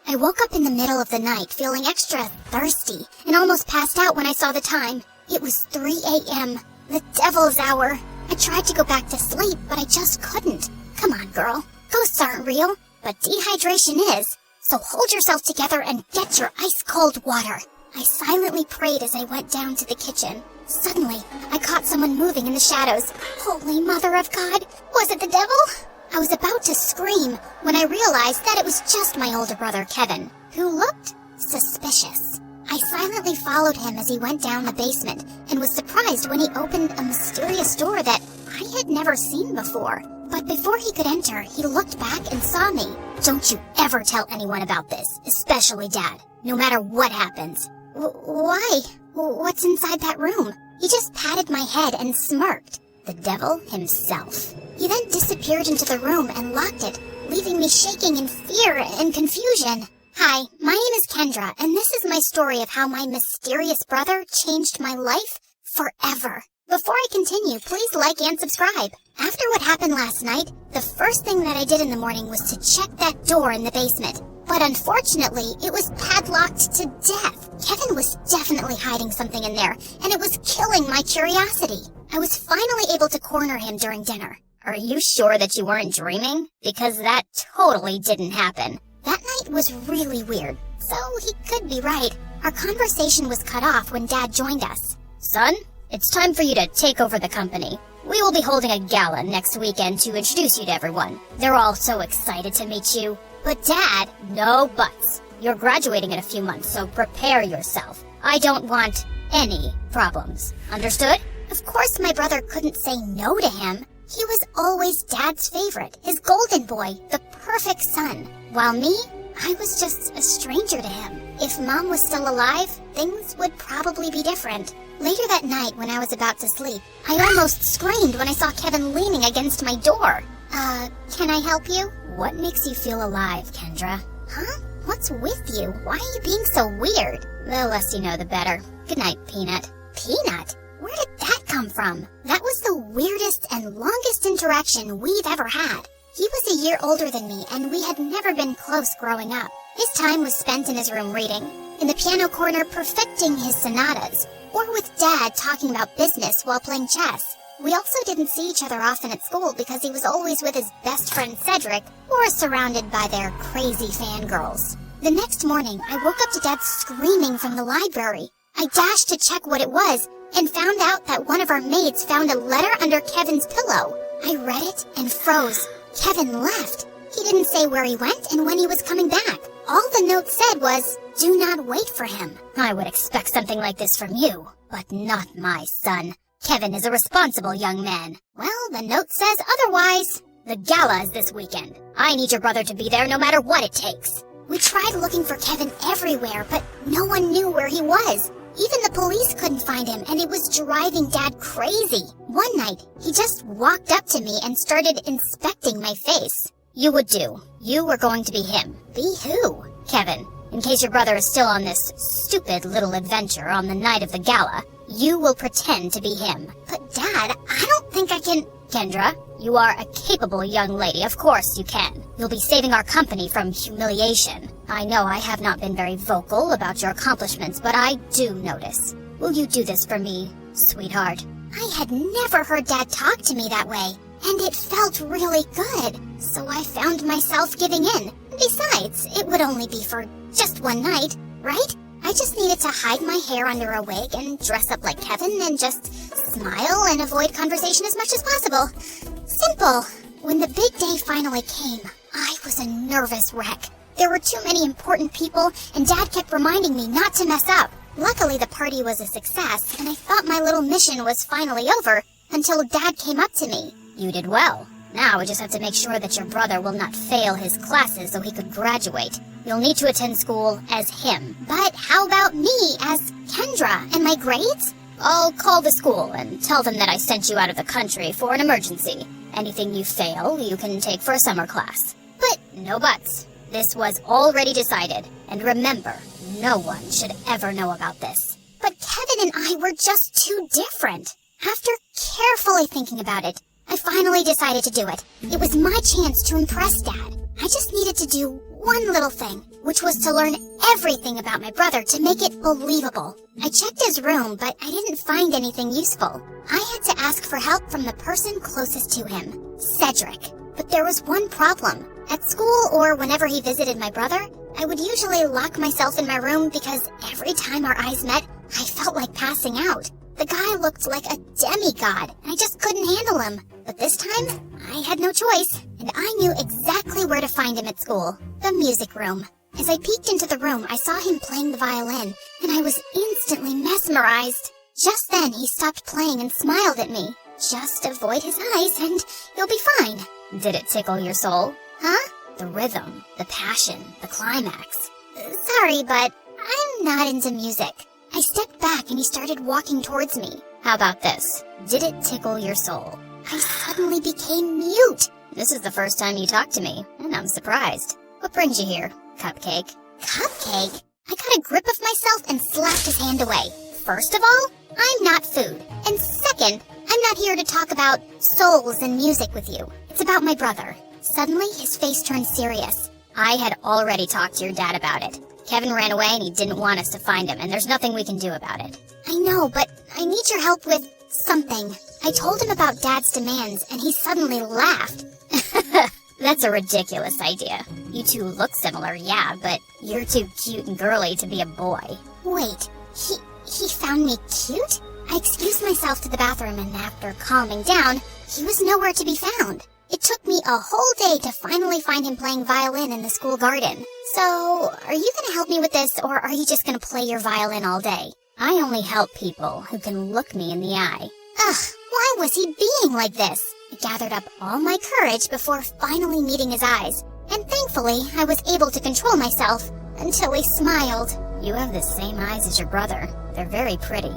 I woke up in the middle of the night feeling extra thirsty and almost passed out when I saw the time. It was 3 a.m., the devil's hour. I tried to go back to sleep, but I just couldn't. Come on, girl. Ghosts aren't real, but dehydration is. So hold yourself together and get your ice-cold water. I silently prayed as I went down to the kitchen. Suddenly, I caught someone moving in the shadows. Holy Mother of God! Was it the devil? I was about to scream when I realized that it was just my older brother, Kevin, who looked suspicious. I silently followed him as he went down the basement and was surprised when he opened a mysterious door that I had never seen before. But before he could enter, he looked back and saw me. Don't you ever tell anyone about this, especially Dad, no matter what happens. Why? What's inside that room? He just patted my head and smirked. The devil himself. He then disappeared into the room and locked it, leaving me shaking in fear and confusion. Hi, my name is Kendra, and this is my story of how my mysterious brother changed my life forever. Before I continue, please like and subscribe. After what happened last night, the first thing that I did in the morning was to check that door in the basement. But unfortunately, it was padlocked to death. Kevin was definitely hiding something in there, and it was killing my curiosity. I was finally able to corner him during dinner. Are you sure that you weren't dreaming? Because that totally didn't happen. That night was really weird, so he could be right. Our conversation was cut off when Dad joined us. Son, it's time for you to take over the company. We will be holding a gala next weekend to introduce you to everyone. They're all so excited to meet you. But Dad, no buts. You're graduating in a few months, so prepare yourself. I don't want any problems. Understood? Of course my brother couldn't say no to him. He was always Dad's favorite, his golden boy, the perfect son. While me, I was just a stranger to him. If Mom was still alive, things would probably be different. Later that night, when I was about to sleep, I almost screamed when I saw Kevin leaning against my door. Can I help you? What makes you feel alive, Kendra? Huh? What's with you? Why are you being so weird? The less you know, the better. Good night, Peanut. Peanut? Where did that come from? That was the weirdest and longest interaction we've ever had. He was a year older than me, and we had never been close growing up. His time was spent in his room reading, in the piano corner perfecting his sonatas, or with Dad talking about business while playing chess. We also didn't see each other often at school because he was always with his best friend Cedric, or surrounded by their crazy fangirls. The next morning, I woke up to Dad screaming from the library. I dashed to check what it was, and found out that one of our maids found a letter under Kevin's pillow. I read it and froze. Kevin left. He didn't say where he went and when he was coming back. All the note said was, "Do not wait for him." I would expect something like this from you, but not my son. Kevin is a responsible young man. Well, the note says otherwise. The gala is this weekend. I need your brother to be there no matter what it takes. We tried looking for Kevin everywhere, but no one knew where he was. Even the police couldn't find him, and it was driving Dad crazy. One night, he just walked up to me and started inspecting my face. You would do. You were going to be him. Be who? Kevin. In case your brother is still on this stupid little adventure on the night of the gala, you will pretend to be him. But Dad, I don't think I can... Kendra, you are a capable young lady. Of course you can. You'll be saving our company from humiliation. I know I have not been very vocal about your accomplishments, but I do notice. Will you do this for me, sweetheart? I had never heard Dad talk to me that way, and it felt really good. So I found myself giving in. Besides, it would only be for just one night, right? I just needed to hide my hair under a wig and dress up like Kevin and just smile and avoid conversation as much as possible. Simple. When the big day finally came, I was a nervous wreck. There were too many important people, and Dad kept reminding me not to mess up. Luckily, the party was a success, and I thought my little mission was finally over until Dad came up to me. You did well. Now we just have to make sure that your brother will not fail his classes so he could graduate. You'll need to attend school as him. But how about me as Kendra and my grades? I'll call the school and tell them that I sent you out of the country for an emergency. Anything you fail, you can take for a summer class. But no buts. This was already decided. And remember, no one should ever know about this. But Kevin and I were just too different. After carefully thinking about it, I finally decided to do it. It was my chance to impress Dad. I just needed to do one little thing, which was to learn everything about my brother to make it believable. I checked his room, but I didn't find anything useful. I had to ask for help from the person closest to him, Cedric. But there was one problem. At school or whenever he visited my brother, I would usually lock myself in my room because every time our eyes met, I felt like passing out. The guy looked like a demigod, and I just couldn't handle him. But this time, I had no choice, and I knew exactly where to find him at school. The music room. As I peeked into the room, I saw him playing the violin, and I was instantly mesmerized. Just then, he stopped playing and smiled at me. Just avoid his eyes, and you'll be fine. Did it tickle your soul? Huh? The rhythm, the passion, the climax. Sorry, but I'm not into music. I stepped back and he started walking towards me. How about this? Did it tickle your soul? I suddenly became mute. This is the first time you talked to me, and I'm surprised. What brings you here, Cupcake? Cupcake? I got a grip of myself and slapped his hand away. First of all, I'm not food. And second, I'm not here to talk about souls and music with you. It's about my brother. Suddenly, his face turned serious. I had already talked to your dad about it. Kevin ran away and he didn't want us to find him, and there's nothing we can do about it. I know, but I need your help with something. I told him about Dad's demands, and he suddenly laughed. That's a ridiculous idea. You two look similar, yeah, but you're too cute and girly to be a boy. Wait, he found me cute? I excused myself to the bathroom, and after calming down, he was nowhere to be found. It took me a whole day to finally find him playing violin in the school garden. So, are you gonna help me with this, or are you just gonna play your violin all day? I only help people who can look me in the eye. Ugh, why was he being like this? I gathered up all my courage before finally meeting his eyes, and thankfully I was able to control myself until he smiled. You have the same eyes as your brother. They're very pretty.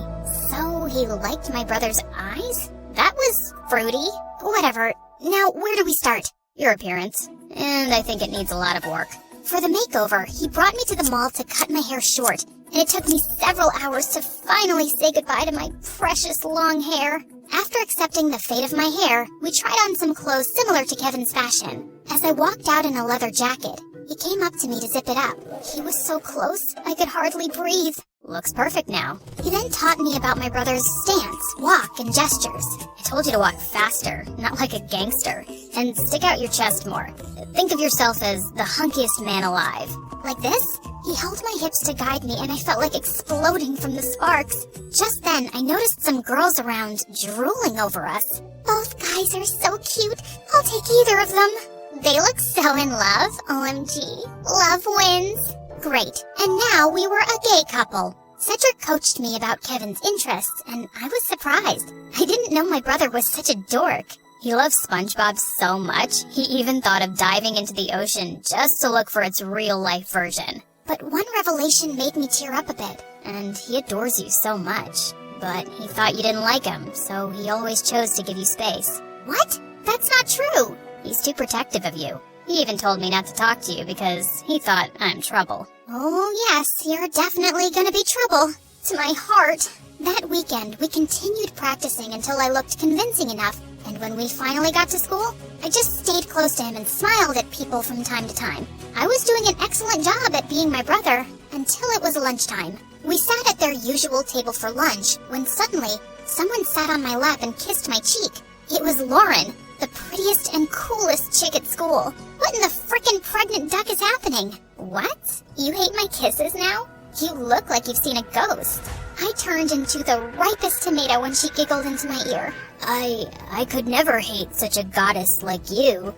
So he liked my brother's eyes? That was fruity. Whatever. Now, where do we start? Your appearance. And I think it needs a lot of work. For the makeover, he brought me to the mall to cut my hair short, and it took me several hours to finally say goodbye to my precious long hair. After accepting the fate of my hair, we tried on some clothes similar to Kevin's fashion. As I walked out in a leather jacket, he came up to me to zip it up. He was so close, I could hardly breathe. Looks perfect now. He then taught me about my brother's stance, walk, and gestures. I told you to walk faster, not like a gangster, and stick out your chest more. Think of yourself as the hunkiest man alive. Like this? He held my hips to guide me, and I felt like exploding from the sparks. Just then, I noticed some girls around drooling over us. Both guys are so cute. I'll take either of them. They look so in love. OMG. Love wins. Great. And now we were a gay couple. Cedric coached me about Kevin's interests, and I was surprised. I didn't know my brother was such a dork. He loves SpongeBob so much, he even thought of diving into the ocean just to look for its real-life version. But one revelation made me tear up a bit. And he adores you so much. But he thought you didn't like him, so he always chose to give you space. What? That's not true. He's too protective of you. He even told me not to talk to you because he thought I'm trouble. Oh yes, you're definitely gonna be trouble. To my heart. That weekend, we continued practicing until I looked convincing enough, and when we finally got to school, I just stayed close to him and smiled at people from time to time. I was doing an excellent job at being my brother, until it was lunchtime. We sat at their usual table for lunch, when suddenly, someone sat on my lap and kissed my cheek. It was Lauren, the prettiest and coolest chick at school. What in the frickin' pregnant duck is happening? What? You hate my kisses now? You look like you've seen a ghost. I turned into the ripest tomato when she giggled into my ear. I could never hate such a goddess like you.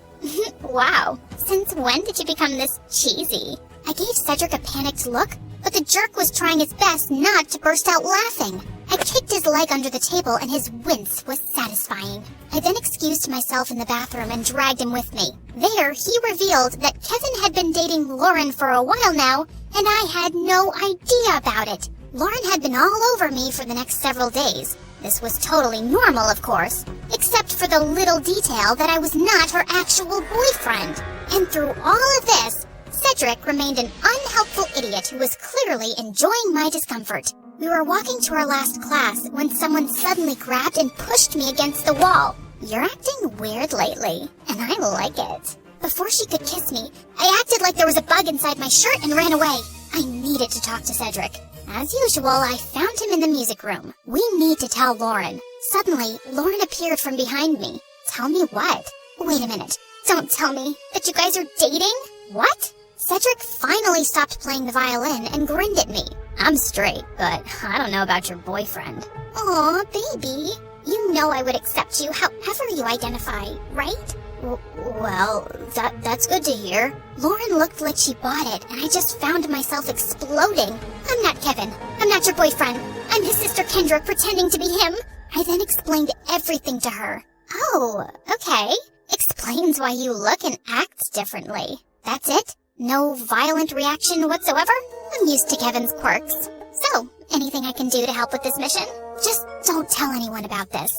Wow. Since when did you become this cheesy? I gave Cedric a panicked look, but the jerk was trying his best not to burst out laughing. I kicked his leg under the table and his wince was satisfying. I then excused myself in the bathroom and dragged him with me. There, he revealed that Kevin had been dating Lauren for a while now, and I had no idea about it. Lauren had been all over me for the next several days. This was totally normal, of course, except for the little detail that I was not her actual boyfriend. And through all of this, Cedric remained an unhelpful idiot who was clearly enjoying my discomfort. We were walking to our last class when someone suddenly grabbed and pushed me against the wall. You're acting weird lately, and I like it. Before she could kiss me, I acted like there was a bug inside my shirt and ran away. I needed to talk to Cedric. As usual, I found him in the music room. We need to tell Lauren. Suddenly, Lauren appeared from behind me. Tell me what? Wait a minute. Don't tell me that you guys are dating? What? Cedric finally stopped playing the violin and grinned at me. I'm straight, but I don't know about your boyfriend. Aw, baby. You know I would accept you however you identify, right? Well, that's good to hear. Lauren looked like she bought it, and I just found myself exploding. I'm not Kevin. I'm not your boyfriend. I'm his sister Kendra pretending to be him. I then explained everything to her. Oh, okay. Explains why you look and act differently. That's it? No violent reaction whatsoever? I'm used to Kevin's quirks. So, anything I can do to help with this mission? Just don't tell anyone about this.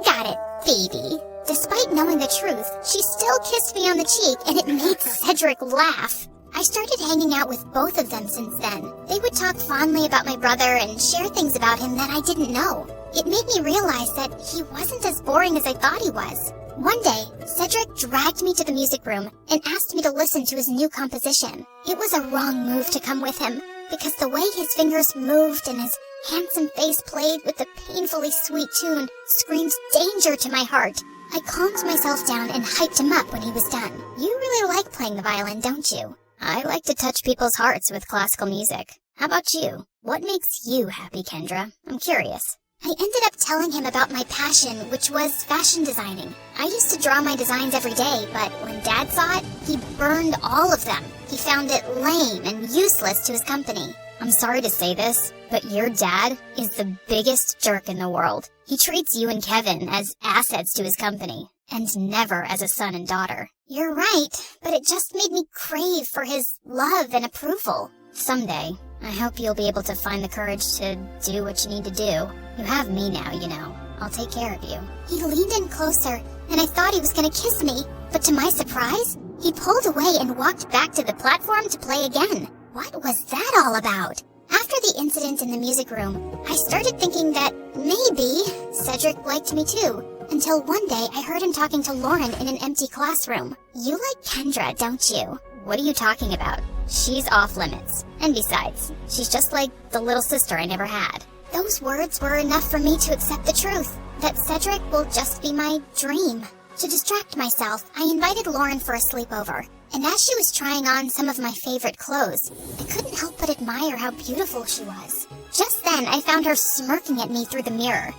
Got it, baby. Despite knowing the truth, she still kissed me on the cheek, and it made Cedric laugh. I started hanging out with both of them since then. They would talk fondly about my brother and share things about him that I didn't know. It made me realize that he wasn't as boring as I thought he was. One day, Cedric dragged me to the music room and asked me to listen to his new composition. It was a wrong move to come with him, because the way his fingers moved and his handsome face played with the painfully sweet tune screamed danger to my heart. I calmed myself down and hyped him up when he was done. You really like playing the violin, don't you? I like to touch people's hearts with classical music. How about you? What makes you happy, Kendra? I'm curious. I ended up telling him about my passion, which was fashion designing. I used to draw my designs every day, but when Dad saw it, he burned all of them. He found it lame and useless to his company. I'm sorry to say this, but your dad is the biggest jerk in the world. He treats you and Kevin as assets to his company, and never as a son and daughter. You're right, but it just made me crave for his love and approval. Someday, I hope you'll be able to find the courage to do what you need to do. You have me now, you know. I'll take care of you. He leaned in closer, and I thought he was going to kiss me, but to my surprise, he pulled away and walked back to the platform to play again. What was that all about? After the incident in the music room, I started thinking that maybe Cedric liked me too, until one day I heard him talking to Lauren in an empty classroom. You like Kendra, don't you? What are you talking about? She's off limits. And besides, she's just like the little sister I never had. Those words were enough for me to accept the truth, that Cedric will just be my dream. To distract myself, I invited Lauren for a sleepover, and as she was trying on some of my favorite clothes, I couldn't help but admire how beautiful she was. Just then, I found her smirking at me through the mirror.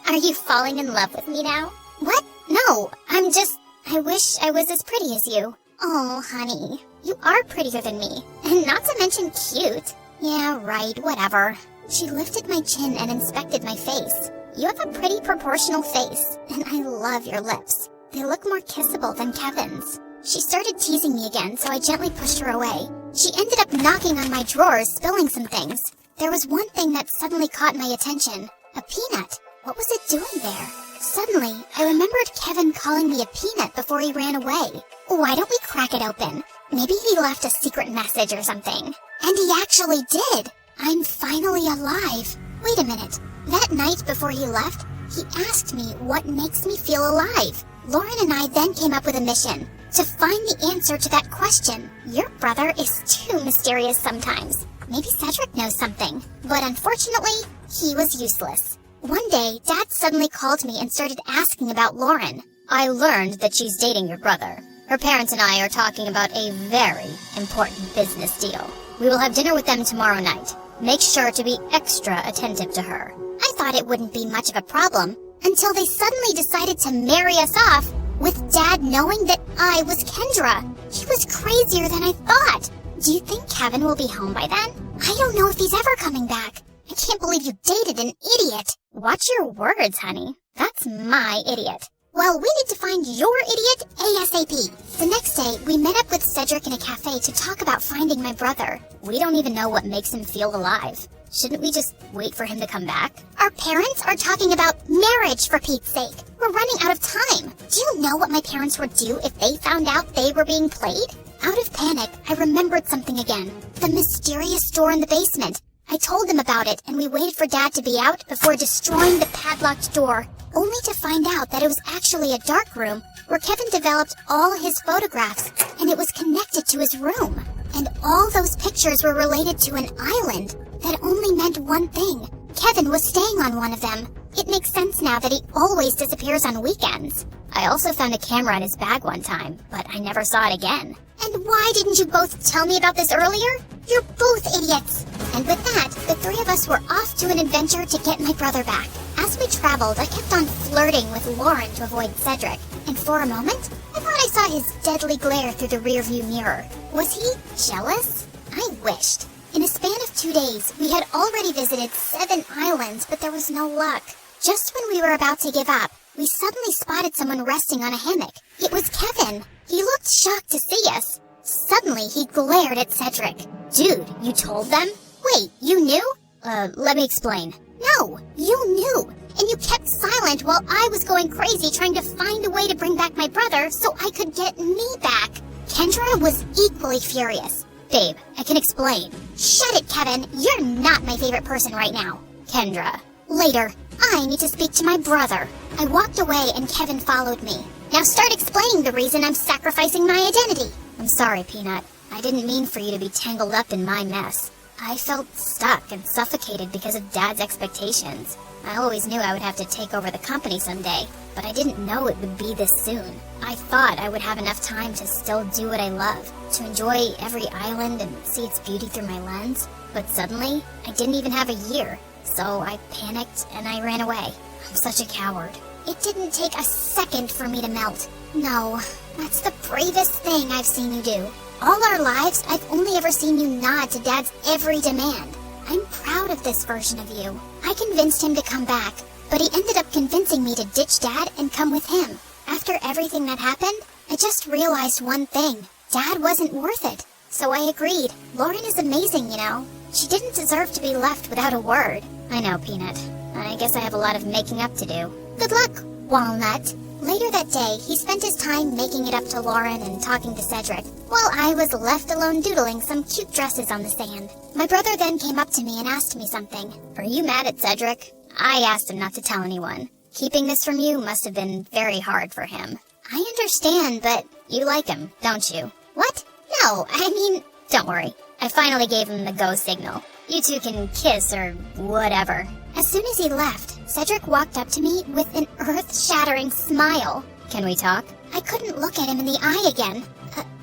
Are you falling in love with me now? What? No, I wish I was as pretty as you. Oh, honey, you are prettier than me, and not to mention cute. Yeah, right, whatever. She lifted my chin and inspected my face. You have a pretty proportional face, and I love your lips. They look more kissable than Kevin's. She started teasing me again, so I gently pushed her away. She ended up knocking on my drawers, spilling some things. There was one thing that suddenly caught my attention. A peanut. What was it doing there? Suddenly, I remembered Kevin calling me a peanut before he ran away. Why don't we crack it open? Maybe he left a secret message or something. And he actually did. I'm finally alive. Wait a minute. That night before he left, he asked me what makes me feel alive. Lauren and I then came up with a mission to find the answer to that question. Your brother is too mysterious sometimes. Maybe Cedric knows something, but unfortunately, he was useless. One day, Dad suddenly called me and started asking about Lauren. I learned that she's dating your brother. Her parents and I are talking about a very important business deal. We will have dinner with them tomorrow night. Make sure to be extra attentive to her. I thought it wouldn't be much of a problem, until they suddenly decided to marry us off, with Dad knowing that I was Kendra. He was crazier than I thought. Do you think Kevin will be home by then? I don't know if he's ever coming back. I can't believe you dated an idiot. Watch your words, honey. That's my idiot. Well, we need to find your idiot ASAP. The next day, we met up with Cedric in a cafe to talk about finding my brother. We don't even know what makes him feel alive. Shouldn't we just wait for him to come back? Our parents are talking about marriage, for Pete's sake. We're running out of time. Do you know what my parents would do if they found out they were being played? Out of panic, I remembered something again. The mysterious door in the basement. I told them about it, and we waited for Dad to be out before destroying the padlocked door. only to find out that it was actually a dark room where Kevin developed all his photographs, and it was connected to his room. And all those pictures were related to an island that only meant one thing. Kevin was staying on one of them. It makes sense now that he always disappears on weekends. I also found a camera in his bag one time, but I never saw it again. And why didn't you both tell me about this earlier? You're both idiots. And with that, the three of us were off to an adventure to get my brother back. As we traveled, I kept on flirting with Lauren to avoid Cedric. And for a moment, I thought I saw his deadly glare through the rearview mirror. Was he jealous? I wished. In a span of 2 days, we had already visited 7 islands, but there was no luck. Just when we were about to give up, we suddenly spotted someone resting on a hammock. It was Kevin. He looked shocked to see us. Suddenly, he glared at Cedric. Dude, you told them? Wait, you knew? Let me explain. No, you knew. And you kept silent while I was going crazy trying to find a way to bring back my brother so I could get me back. Kendra was equally furious. Babe, I can explain. Shut it, Kevin. You're not my favorite person right now. Kendra. Later, I need to speak to my brother. I walked away and Kevin followed me. Now start explaining the reason I'm sacrificing my identity. I'm sorry, Peanut. I didn't mean for you to be tangled up in my mess. I felt stuck and suffocated because of Dad's expectations. I always knew I would have to take over the company someday, but I didn't know it would be this soon. I thought I would have enough time to still do what I love, to enjoy every island and see its beauty through my lens. But suddenly, I didn't even have a year, so I panicked and I ran away. I'm such a coward. It didn't take a second for me to melt. No, that's the bravest thing I've seen you do. All our lives, I've only ever seen you nod to Dad's every demand. I'm proud of this version of you. I convinced him to come back, but he ended up convincing me to ditch Dad and come with him. After everything that happened, I just realized one thing. Dad wasn't worth it. So I agreed. Lauren is amazing, you know. She didn't deserve to be left without a word. I know, Peanut. I guess I have a lot of making up to do. Good luck, Walnut. Later that day, he spent his time making it up to Lauren and talking to Cedric, while I was left alone doodling some cute dresses on the sand. My brother then came up to me and asked me something. Are you mad at Cedric? I asked him not to tell anyone. Keeping this from you must have been very hard for him. I understand, but you like him, don't you? What? No, I mean... Don't worry. I finally gave him the go signal. You two can kiss or whatever. As soon as he left, Cedric walked up to me with an earth-shattering smile. Can we talk? I couldn't look at him in the eye again.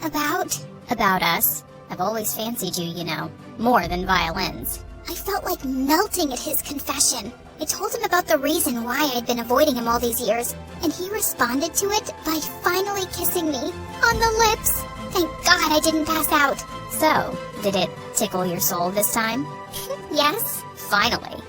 About us. I've always fancied you, you know. More than violins. I felt like melting at his confession. I told him about the reason why I had been avoiding him all these years, and he responded to it by finally kissing me on the lips. Thank God I didn't pass out. So, did it tickle your soul this time? Yes. Finally.